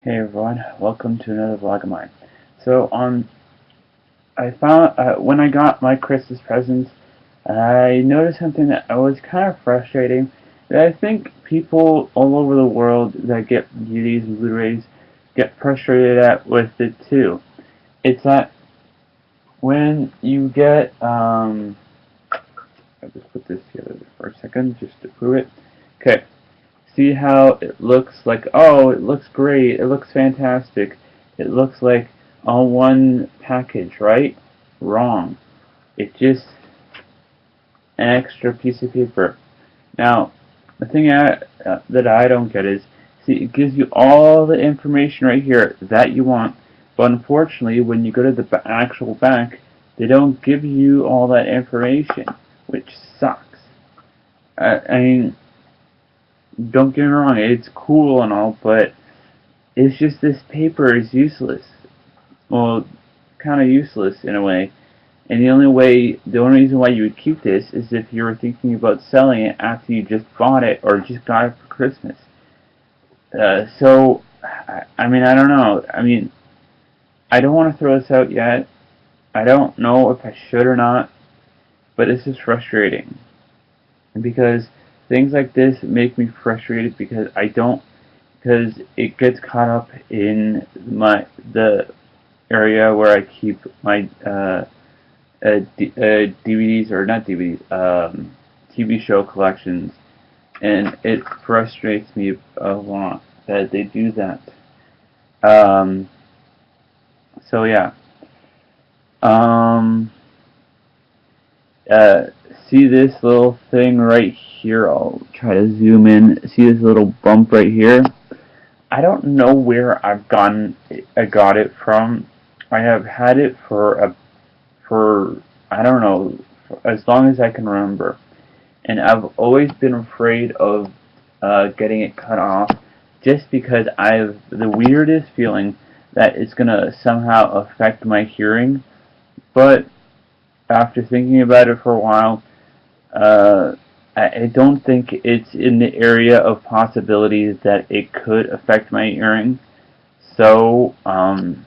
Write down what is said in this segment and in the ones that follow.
Hey everyone, welcome to another vlog of mine. So, I found when I got my Christmas presents, I noticed something that was kind of frustrating. That I think people all over the world that get DVDs and Blu-rays get frustrated at with it too. It's that when you get I'll just put this together for a second just to prove it. Okay, see how it looks like, oh, it looks great, it looks fantastic, it looks like all one package, right? Wrong. It's just an extra piece of paper. Now, the thing that I don't get is, see, it gives you all the information right here that you want, but unfortunately, when you go to the actual back, they don't give you all that information, which sucks. I mean, don't get me wrong, it's cool and all, but it's just this paper is useless. Well, kind of useless in a way. And the only reason why you would keep this is if you were thinking about selling it after you just bought it or just got it for Christmas. I mean, I don't know. I mean, I don't want to throw this out yet. I don't know if I should or not, but this is frustrating. Because things like this make me frustrated because it gets caught up in the area where I keep my DVDs, or not DVDs, TV show collections, and it frustrates me a lot that they do that. Um, so yeah. Um, uh, See this little thing right here? I'll try to zoom in. See this little bump right here? I don't know where I got it from. I have had it for I don't know, for as long as I can remember, and I've always been afraid of getting it cut off, just because I have the weirdest feeling that it's gonna somehow affect my hearing. But after thinking about it for a while, uh, I don't think it's in the area of possibilities that it could affect my hearing. So I'm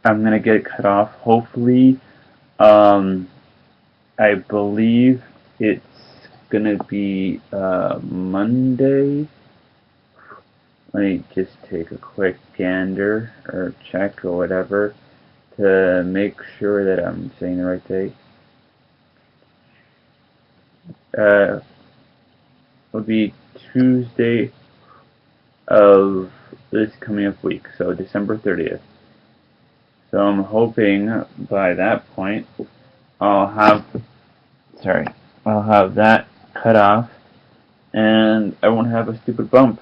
gonna get it cut off. Hopefully, um, I believe it's gonna be Monday. Let me just take a quick gander or check or whatever to make sure that I'm saying the right date. It'll be Tuesday of this coming up week, so December 30th. So I'm hoping by that point I'll have, sorry, I'll have that cut off and I won't have a stupid bump.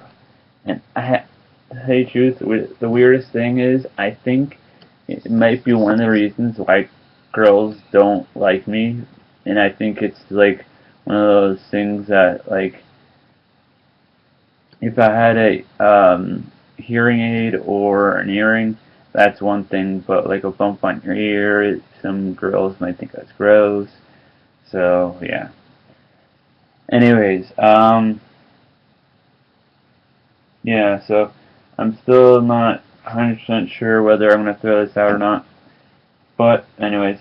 And to tell you the truth, the weirdest thing is I think it might be one of the reasons why girls don't like me, and I think it's like one of those things that, like, if I had a hearing aid or an earring, that's one thing, but like a bump on your ear, some girls might think that's gross. So yeah. Anyways, yeah. So I'm still not 100% sure whether I'm gonna throw this out or not. But anyways,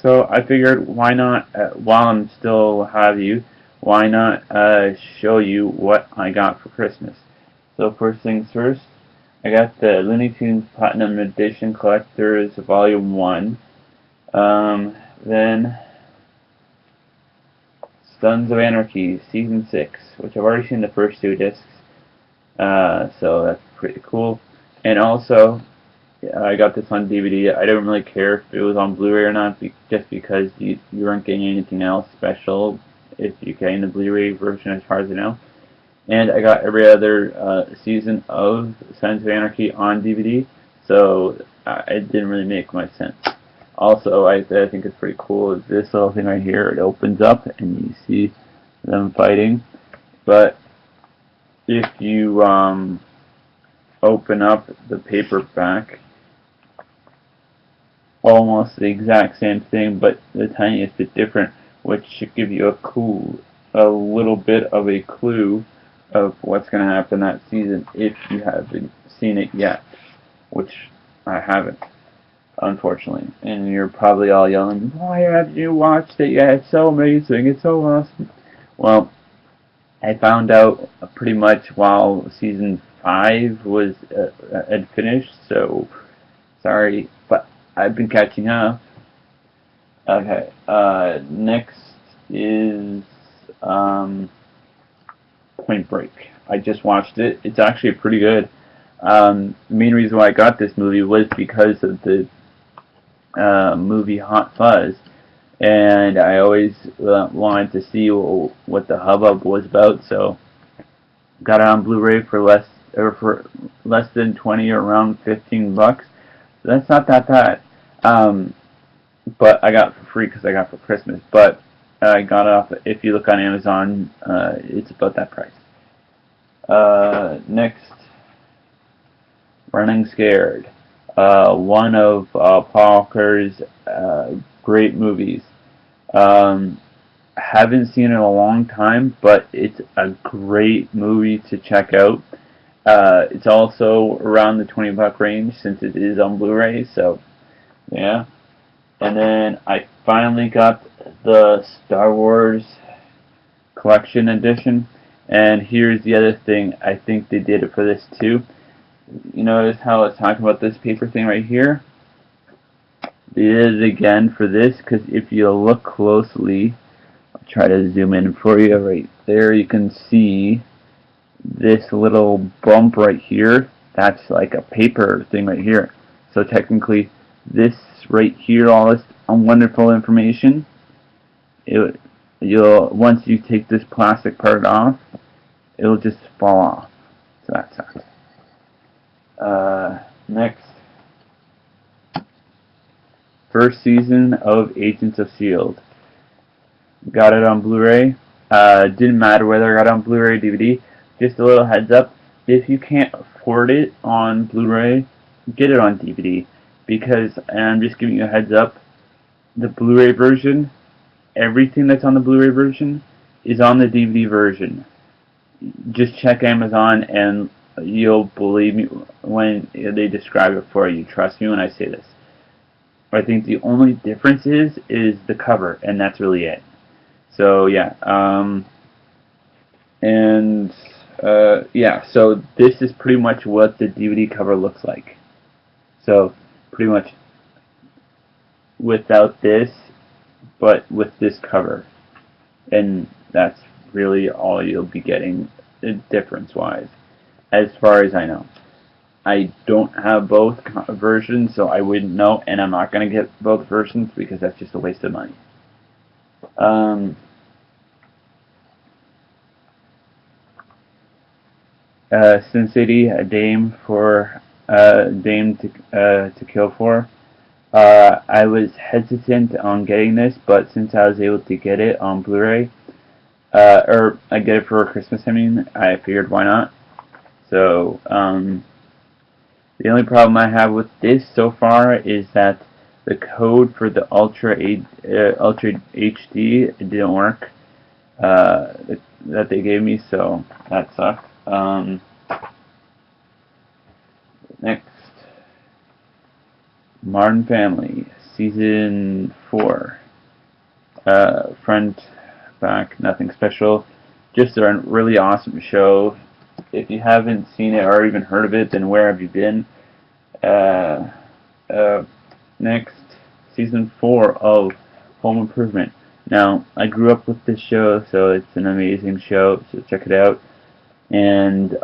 so I figured why not, while I'm still have you, why not show you what I got for Christmas. So first things first, I got the Looney Tunes Platinum Edition Collectors Volume 1. Then Sons of Anarchy Season 6, which I've already seen the first two discs, so that's pretty cool. And also, I got this on DVD. I don't really care if it was on Blu-ray or not, just because you weren't getting anything else special if you're getting the Blu-ray version, as far as I know. And I got every other season of Sons of Anarchy on DVD, so it didn't really make much sense. Also, I think it's pretty cool is this little thing right here. It opens up and you see them fighting. But if you open up the paperback, almost the exact same thing, but the tiniest bit different, which should give you a little bit of a clue of what's going to happen that season if you haven't seen it yet, which I haven't, unfortunately. And you're probably all yelling, "Why haven't you watched it yet? It's so amazing! It's so awesome!" Well, I found out pretty much while season 5 was had finished, so sorry, but I've been catching up. Okay, next is Point Break. I just watched it. It's actually pretty good. The main reason why I got this movie was because of the movie Hot Fuzz, and I always wanted to see what the hubbub was about, so got it on Blu-ray for less than 20 or around $15. So that's not that bad. But I got it for free because I got it for Christmas. But I got it off. If you look on Amazon, it's about that price. Next, Running Scared. One of Paul Walker's great movies. Haven't seen it in a long time, but it's a great movie to check out. It's also around the $20 range since it is on Blu-ray, so yeah. And then I finally got the Star Wars Collection Edition, and here's the other thing. I think they did it for this too. You notice how it's talking about this paper thing right here? They did it again for this, because if you look closely, I'll try to zoom in for you right there, you can see this little bump right here. That's like a paper thing right here. So technically, this right here, all this wonderful information, you'll once you take this plastic part off, it'll just fall off. So that sucks. Next, first season of Agents of S.H.I.E.L.D. Got it on Blu-ray. Didn't matter whether I got it on Blu-ray or DVD. Just a little heads up, if you can't afford it on Blu-ray, get it on DVD. Because, and I'm just giving you a heads up, the Blu-ray version, everything that's on the Blu-ray version is on the DVD version. Just check Amazon and you'll believe me when they describe it for you. Trust me when I say this. I think the only difference is the cover, and that's really it. So yeah, yeah. So this is pretty much what the DVD cover looks like. So pretty much without this, but with this cover, and that's really all you'll be getting difference-wise, as far as I know. I don't have both versions, so I wouldn't know, and I'm not going to get both versions because that's just a waste of money. Sin City, a Dame to Kill For. I was hesitant on getting this, but since I was able to get it on Blu-ray, or I get it for Christmas, I figured why not. So, the only problem I have with this so far is that the code for the Ultra HD didn't work, that they gave me, so that sucked. Next, Modern Family, Season 4. Front, back, nothing special. Just a really awesome show. If you haven't seen it or even heard of it, then where have you been? Next, Season 4 of Home Improvement. Now, I grew up with this show, so it's an amazing show, so check it out. And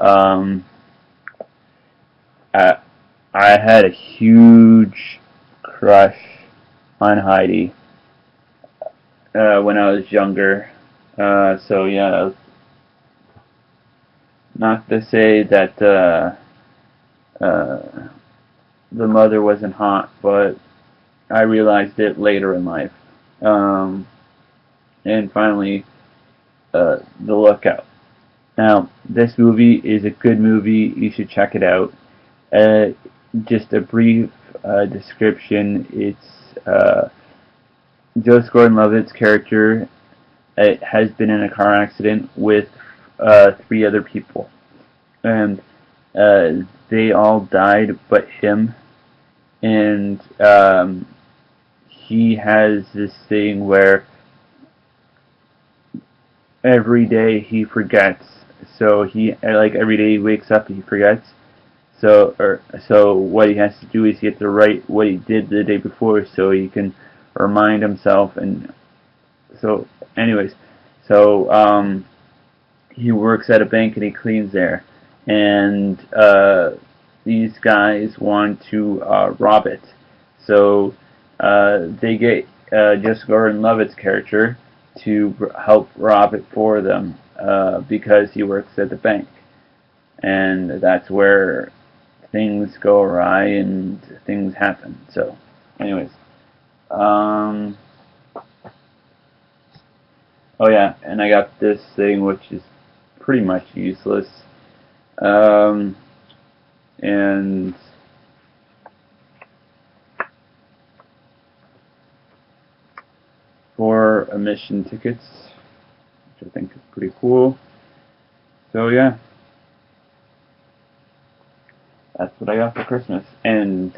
I had a huge crush on Heidi when I was younger. So yeah, not to say that the mother wasn't hot, but I realized it later in life. And finally, The Lookout. Now, this movie is a good movie. You should check it out. Just a brief description. It's Joseph Gordon-Levitt's character has been in a car accident with 3 other people. And they all died but him, and he has this thing where every day he forgets. So he like every day he wakes up he forgets. So what he has to do is he has to write what he did the day before so he can remind himself. And so anyways, so he works at a bank and he cleans there, and these guys want to rob it. So they get Joseph Gordon-Levitt's character to help rob it for them because he works at the bank, and that's where things go awry and things happen. So, anyways, oh yeah, and I got this thing which is pretty much useless, and for admission tickets, which I think is pretty cool. So yeah, that's what I got for Christmas, and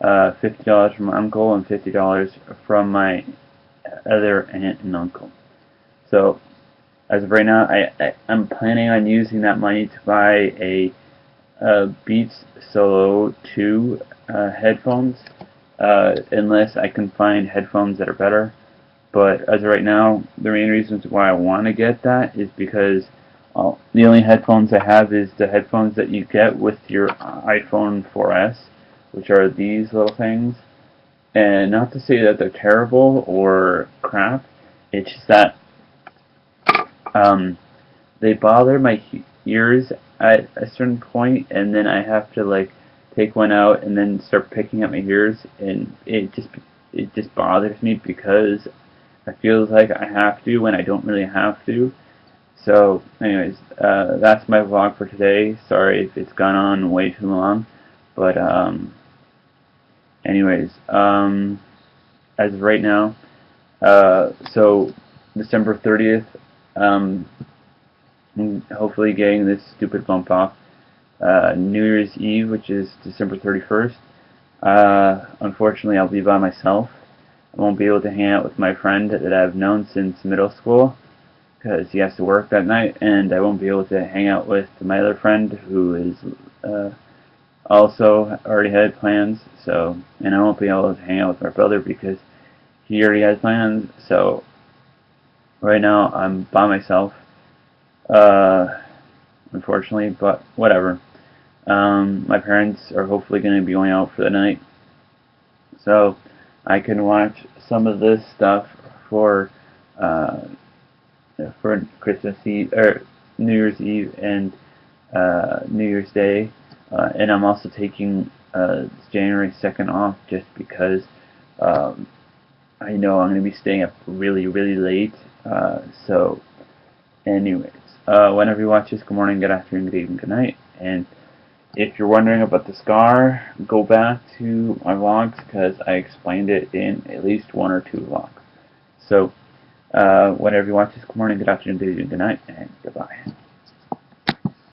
$50 from my uncle and $50 from my other aunt and uncle. So as of right now, I'm planning on using that money to buy a Beats Solo 2 headphones, unless I can find headphones that are better. But as of right now, the main reasons why I want to get that is because the only headphones I have is the headphones that you get with your iPhone 4S, which are these little things. And not to say that they're terrible or crap, it's just that they bother my ears at a certain point, and then I have to like take one out and then start picking at my ears, and it just bothers me because I feel like I have to when I don't really have to. So, anyways, that's my vlog for today. Sorry if it's gone on way too long, but anyways, as of right now, so December 30th, hopefully getting this stupid bump off. New Year's Eve, which is December 31st. Unfortunately, I'll be by myself. I won't be able to hang out with my friend that I've known since middle school because he has to work that night, and I won't be able to hang out with my other friend who is also already had plans. So, and I won't be able to hang out with my brother because he already has plans. So, right now I'm by myself. Unfortunately, but whatever. My parents are hopefully going to be going out for the night, so I can watch some of this stuff for Christmas Eve or New Year's Eve and New Year's Day, and I'm also taking January 2nd off just because I know I'm going to be staying up really late. So, anyways, whenever you watch this, good morning, good afternoon, good evening, good night, and if you're wondering about the scar, go back to my vlogs because I explained it in at least 1 or 2 vlogs. So, whenever you watch this, good morning, good afternoon, good evening, good night, and goodbye.